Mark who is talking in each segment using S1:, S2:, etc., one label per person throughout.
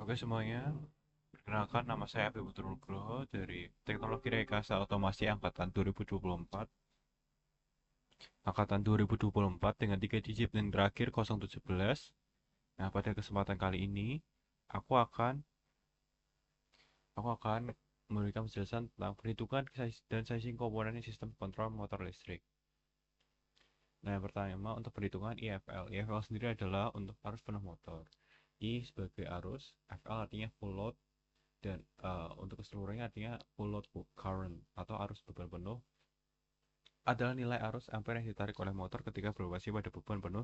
S1: Oke semuanya, perkenalkan nama saya Abi Putra Nugroho dari Teknologi Rekayasa Otomasi Angkatan 2024. Angkatan 2024 dengan 3 digit dan terakhir 0711. Nah, pada kesempatan kali ini, aku akan aku akan memberikan penjelasan tentang perhitungan dan sizing komponen sistem kontrol motor listrik. Nah, yang pertama untuk perhitungan IFL. IFL sendiri adalah untuk arus penuh motor. I sebagai arus, FL artinya full load, dan untuk keseluruhannya artinya full load current atau arus beban penuh adalah nilai arus ampere yang ditarik oleh motor ketika beroperasi pada beban penuh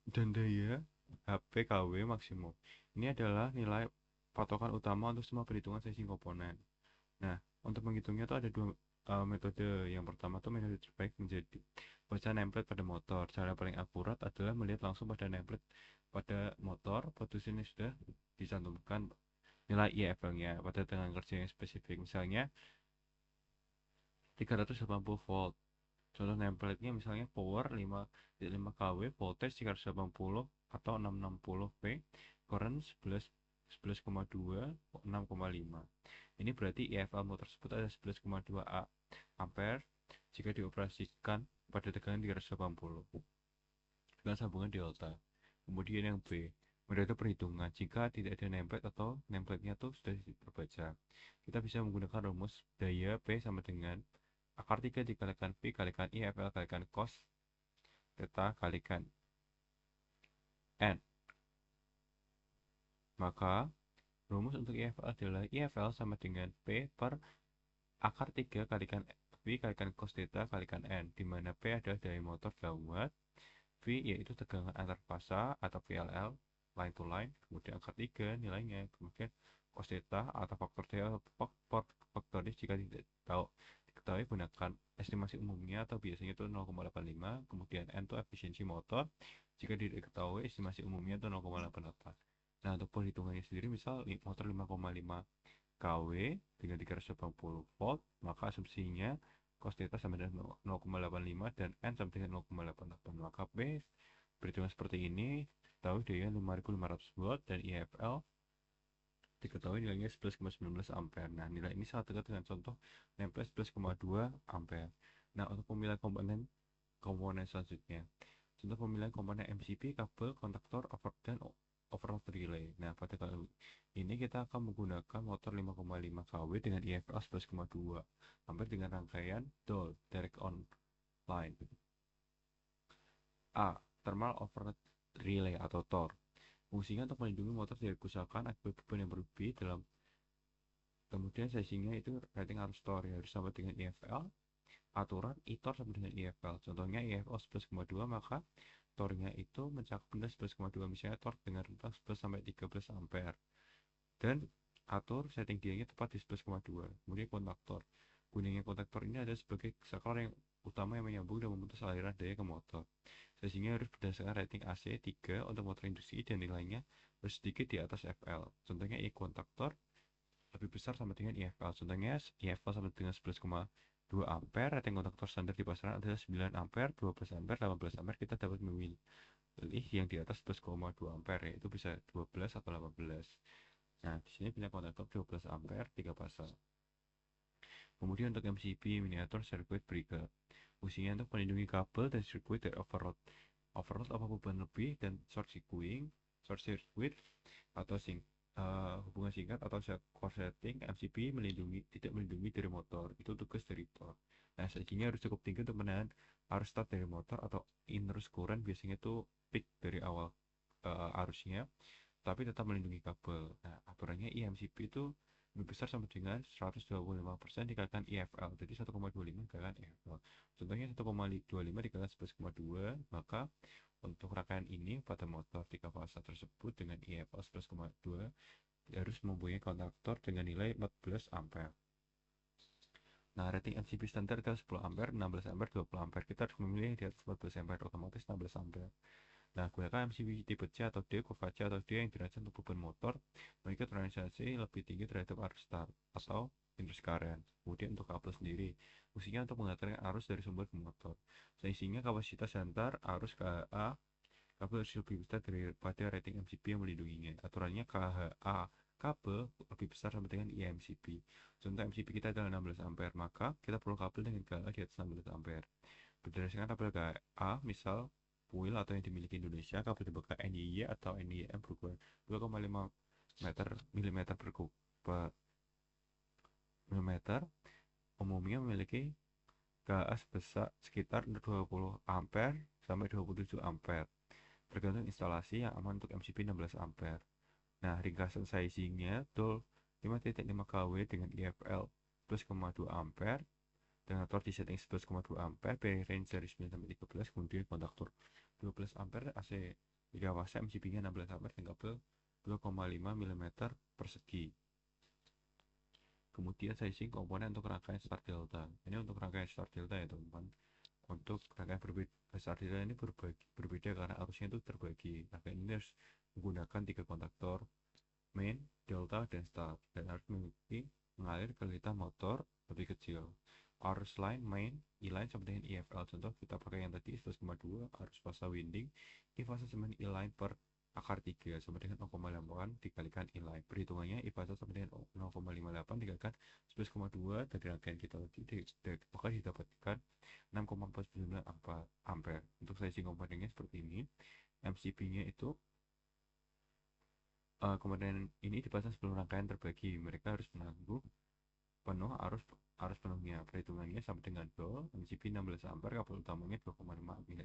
S1: dan daya HPKW maksimum. Ini adalah nilai patokan utama untuk semua perhitungan sizing komponen. Nah, untuk menghitungnya itu ada dua metode. Yang pertama tuh metode terbaik menjadi baca template pada motor. Cara paling akurat adalah melihat langsung pada template pada motor. Pada sini sudah dicantumkan nilai IFL-nya pada tegangan kerja yang spesifik. Misalnya 380 volt. Contoh template-nya misalnya power 5,5 kW, voltage 380 atau 660 V, current 11,2, 6,5. Ini berarti IFL motor tersebut ada 11,2 ampere jika dioperasikan pada tegangan 380 dengan sambungan delta. Kemudian yang B, metode perhitungan jika tidak ada template atau template-nya tuh sudah terbaca. Kita bisa menggunakan rumus daya P sama dengan akar 3 dikalikan V kalikan I FL kalikan cos theta kalikan N. Maka rumus untuk IFL adalah IFL sama dengan P per akar 3 kalikan V kalikan cos theta kalikan N, di mana P adalah daya motor gawat, V yaitu tegangan antar fasa atau VLL line to line, kemudian akar 3 nilainya, kemudian cos theta atau faktor theta atau faktor jika tidak tahu diketahui gunakan estimasi umumnya atau biasanya itu 0,85, kemudian N itu efisiensi motor jika tidak diketahui estimasi umumnya itu 0,88. Nah, untuk perhitungannya sendiri misal motor 5,5 kW dengan 380 volt, maka asumsinya cos theta sama dengan 0,85 dan N sama dengan 0,88. Maka P perhitungan seperti ini, tahu daya 5500 watt dan IFL diketahui nilainya 11,19 ampere. Nah, nilai ini sangat dekat dengan contoh template 11,2 ampere. Nah, untuk pemilihan komponen selanjutnya. Contoh pemilihan komponen MCB, kabel, kontaktor, dan overload relay. Nah, pada kali ini kita akan menggunakan motor 5,5 kW dengan IFL 11,2 ampere dengan rangkaian DOL, direct on line. A. Thermal overload relay atau TOR. Fungsinya untuk melindungi motor dari kerusakan akibat beban yang berlebih dalam. Kemudian sizingnya itu rating arus TOR ya, harus sama dengan IFL. Aturan ITOR sama dengan IFL. Contohnya IFL 11,2, maka tornya itu mencakup rentang 11,2, misalnya tor dengan rentang 11 sampai 13 ampere. Dan atur setting dianya tepat di 11,2. Kemudian kontaktor. Gunanya kontaktor ini ada sebagai saklar yang utama yang menyambung dan memutus aliran daya ke motor. Sehingga harus berdasarkan rating AC 3 untuk motor industri dan nilainya harus sedikit di atas FL. Contohnya I kontaktor lebih besar sama dengan IFL. Contohnya IFL sama dengan 11,2 ampere, rating kontaktor standar di pasaran adalah 9 ampere, 12 ampere, 18 ampere. Kita dapat memilih yang di atas 11,2 ampere, yaitu bisa 12 atau 18. Nah, di sini punya kontaktor 12 ampere, 3 pasang. Kemudian untuk MCB, miniatur circuit breaker. Fungsinya untuk melindungi kabel dan sirkuit dari overload. Overload apa beban lebih dan short circuit atau hubungan singkat atau korsleting. MCB tidak melindungi dari motor. Itu tugas dari TOR. Nah, selanjutnya harus cukup tinggi untuk menahan arus start dari motor atau inrush current, biasanya itu peak dari awal arusnya, tapi tetap melindungi kabel. Nah, aturannya IMCB itu lebih besar sama dengan 125% dikalikan IFL, jadi 1,25 dikalikan IFL. Contohnya 1,25 dikalikan 11,2, maka untuk rangkaian ini pada motor 3 fasa tersebut dengan IFL 11,2 harus mempunyai kontaktor dengan nilai 14 ampere. Nah, rating MCB standar adalah 10 ampere, 16 ampere, 20 ampere. Kita harus memilih yang di atas 14 ampere, otomatis 16 ampere. Nah, gunakan MCB tipe C atau D, kurva C atau D yang dirancang untuk beban motor memiliki toleransi lebih tinggi terhadap arus start atau induce current. Kemudian untuk kabel sendiri, fungsinya untuk mengantarkan arus dari sumber ke motor. Isinya kapasitas antar arus KA kabel harus lebih besar daripada rating MCB yang melindunginya. Aturannya KHA kabel lebih besar sama dengan IMCB. Contoh MCB kita adalah 16 ampere, maka kita perlu kabel dengan KHA di atas 16 ampere. Berdasarkan tabel KHA, misal Puil atau yang dimiliki Indonesia, kabel dibuka NIY atau NIM berukuran 2,5 mm per mm umumnya memiliki KHA sebesar sekitar 20 ampere sampai 27 ampere, tergantung instalasi yang aman untuk MCB 16 ampere. Nah, ringkasan sizingnya tool 5.5 kW dengan IFL 11,2 ampere, dengan torque di setting 11,2 ampere, pairing range dari 9 sampai 13, kemudian kontaktor 12 ampere, AC 3 fase, MCB-nya 16 ampere, dan kabel 2,5 mm persegi. Kemudian sizing komponen untuk rangkaian start delta. Ini untuk rangkaian start delta ya teman-teman. Untuk rangkaian start delta ini berbeda karena arusnya itu terbagi. Rangkaian ini harus menggunakan 3 kontaktor, main, delta, dan start, dan harus memiliki mengalir ke lita motor lebih kecil. Arus line main E-line sama dengan IFL. Contoh kita pakai yang tadi 11,2 arus fase winding, I fase sama dengan E-line per akar 3 sama dengan 0,8 dikalikan E-line. Perhitungannya I fase sama dengan 0,58 dikalikan 11,2 dari rangkaian kita tadi, maka didapatkan 6,49 ampere. Untuk sizing komponennya seperti ini. MCB-nya itu komponen ini dipasang sebelum rangkaian terbagi. Mereka harus menanggung penuh arus penuhnya. Perhitungannya sama dengan MCB 16 ampere, kabel utamanya 2,5 mm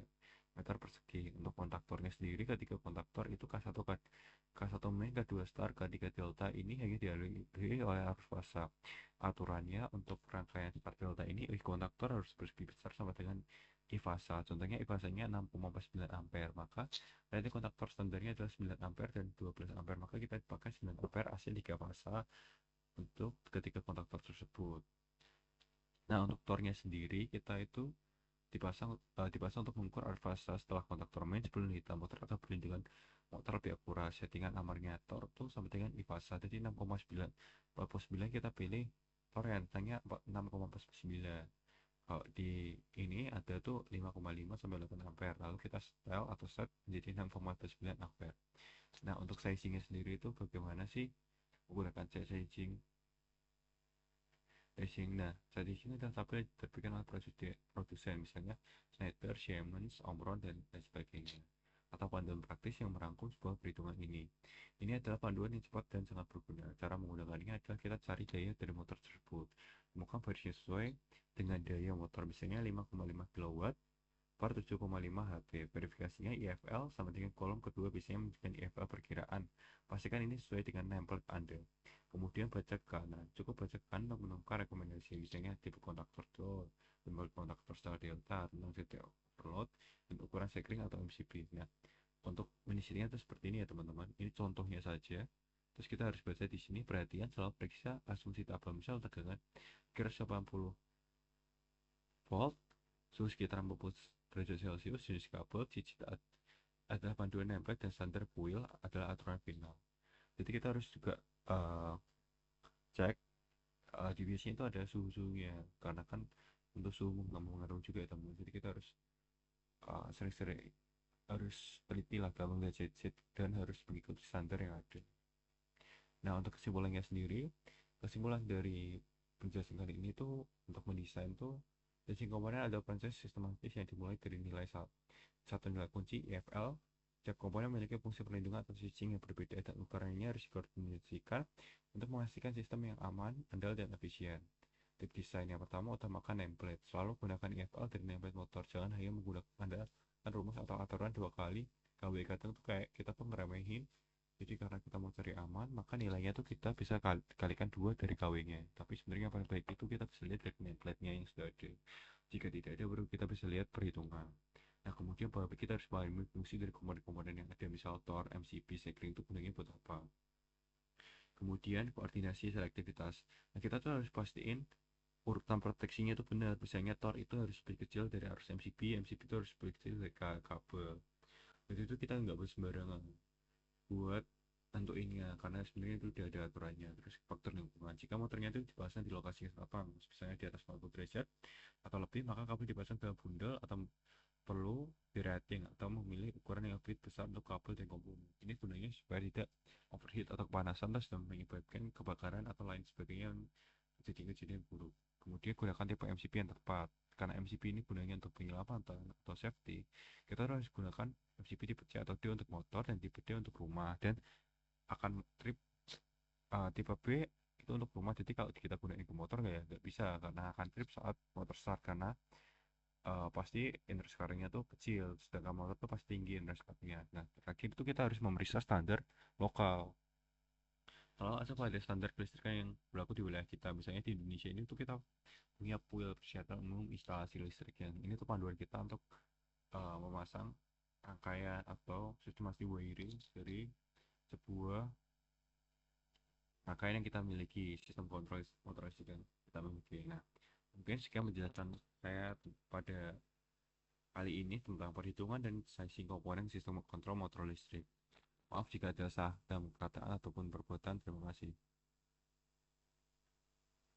S1: persegi. Untuk kontaktornya sendiri, ketiga kontaktor itu K1 main, K2 start, K3 delta ini hanya dialiri oleh arus fase. Aturannya untuk rangkaian start delta ini kontaktor harus lebih besar sama dengan I fase. Contohnya I fasenya 6,49 ampere, maka rating kontaktor standarnya adalah 9 ampere dan 12 ampere, maka kita pakai 9 ampere AC 3 fase untuk ketiga kontaktor tersebut. Nah, untuk tornya sendiri kita itu dipasang untuk mengukur arus fase setelah kontaktor main sebelum hitam motor atau perlindungan motor lebih akurat. Settingan amarnya tor itu sama dengan I fase, jadi 6,9. 49 kita pilih tor yang tanya 6,49. Kalau di ini ada tuh 5,5 sampai 8 ampere, lalu kita setel atau set menjadi 6,9 ampere. Nah, untuk sizingnya sendiri itu bagaimana sih menggunakan sizing? Nah, sizing adalah tabel yang diterbitkan oleh produsen, misalnya Schneider, Siemens, Omron, dan lain sebagainya, atau panduan praktis yang merangkum sebuah perhitungan ini. Ini adalah panduan yang cepat dan sangat berguna. Cara menggunakannya adalah kita cari daya dari motor tersebut, temukan barisnya sesuai dengan daya motor, misalnya 5,5 kW per 7,5 HP. Verifikasinya IFL sama dengan kolom kedua biasanya menunjukkan IFL perkiraan. Pastikan ini sesuai dengan template Anda. Kemudian baca ke kanan. Cukup baca ke kanan untuk menemukan rekomendasi, misalnya tipe kontaktor door, jumlah kontaktor star delta, tentang titik overload, dan ukuran sekring atau MCB. Nah, untuk menyisinya itu seperti ini ya teman-teman. Ini contohnya saja. Terus kita harus baca di sini, perhatian selalu periksa asumsi tabel. Misal tegangan kira 80 volt, suhu sekitar 40 derajat Celcius, jenis kabel, digit adalah panduan nempel, dan standar Puil adalah aturan final. Jadi kita harus juga cek di biasanya itu ada suhu-suhunya, karena kan untuk suhu mengaruh juga ya teman. Jadi kita harus sering-sering harus teliti lah kalau nggak gadget, dan harus mengikuti standar yang ada. Nah, untuk kesimpulannya sendiri, kesimpulan dari penjelasan kali ini tuh untuk mendesain tuh sizing komponen ada proses sistematis yang dimulai dari nilai satu nilai kunci IFL. Setiap komponen memiliki fungsi perlindungan atau switching yang berbeda, dan ukurannya harus dikoordinasikan untuk memastikan sistem yang aman, andal, dan efisien. Tip desain yang pertama, utamakan template. Selalu gunakan IFL dari template motor. Jangan hanya menggunakan rumus atau aturan dua kali. KW kadang tuh kayak kita tuh ngeremehin. Jadi karena kita mau cari aman, maka nilainya tuh kita bisa kalikan 2 dari KW-nya. Tapi sebenarnya yang paling baik itu kita bisa lihat dari template-nya yang sudah ada. Jika tidak ada, baru kita bisa lihat perhitungan. Nah, kemudian kita harus memahami fungsi dari komponen-komponen yang ada, misal tor, MCB, sekring itu gunanya buat apa. Kemudian koordinasi selektivitas. Nah, kita tuh harus pastiin urutan proteksinya itu benar. Misalnya tor itu harus lebih kecil dari arus MCB, MCB itu harus lebih kecil dari kabel. Jadi itu kita nggak boleh sembarangan buat tentuinnya, karena sebenarnya itu udah ada aturannya. Terus faktor lingkungan, jika motornya itu dipasang di lokasi yang lapang, misalnya di atas 40 derajat atau lebih, maka kabel dipasang ke bundel atau perlu dirating atau memilih ukuran yang lebih besar untuk kabel dan komponen. Ini gunanya supaya tidak overheat atau kepanasan terus dan menyebabkan kebakaran atau lain sebagainya yang kejadian-kejadian buruk. Kemudian gunakan tipe MCB yang tepat. Karena MCB ini gunanya untuk penyelamatan atau safety, kita harus gunakan MCB tipe C atau D untuk motor dan tipe D untuk rumah, dan akan trip tipe B itu untuk rumah. Jadi kalau kita gunain ke motor nggak bisa karena akan trip saat motor start, karena pasti inner scarring-nya tuh kecil, sedangkan motor tuh pasti tinggi inner scarring-nya. Nah, terakhir itu kita harus memeriksa standar lokal. Kalau ada standar kelistrikan yang berlaku di wilayah kita, misalnya di Indonesia ini tuh kita punya PUIL, Persyaratan Umum Instalasi Listrik, yang ini tuh panduan kita untuk memasang rangkaian atau sistemasi wiring dari sebuah rangkaian yang kita miliki, sistem kontrol motor listrik yang kita miliki. Nah, mungkin sekian penjelasan saya pada kali ini tentang perhitungan dan sizing komponen sistem kontrol motor listrik. Maaf jika ada salah dalam perkataan ataupun perbuatan. Terima kasih.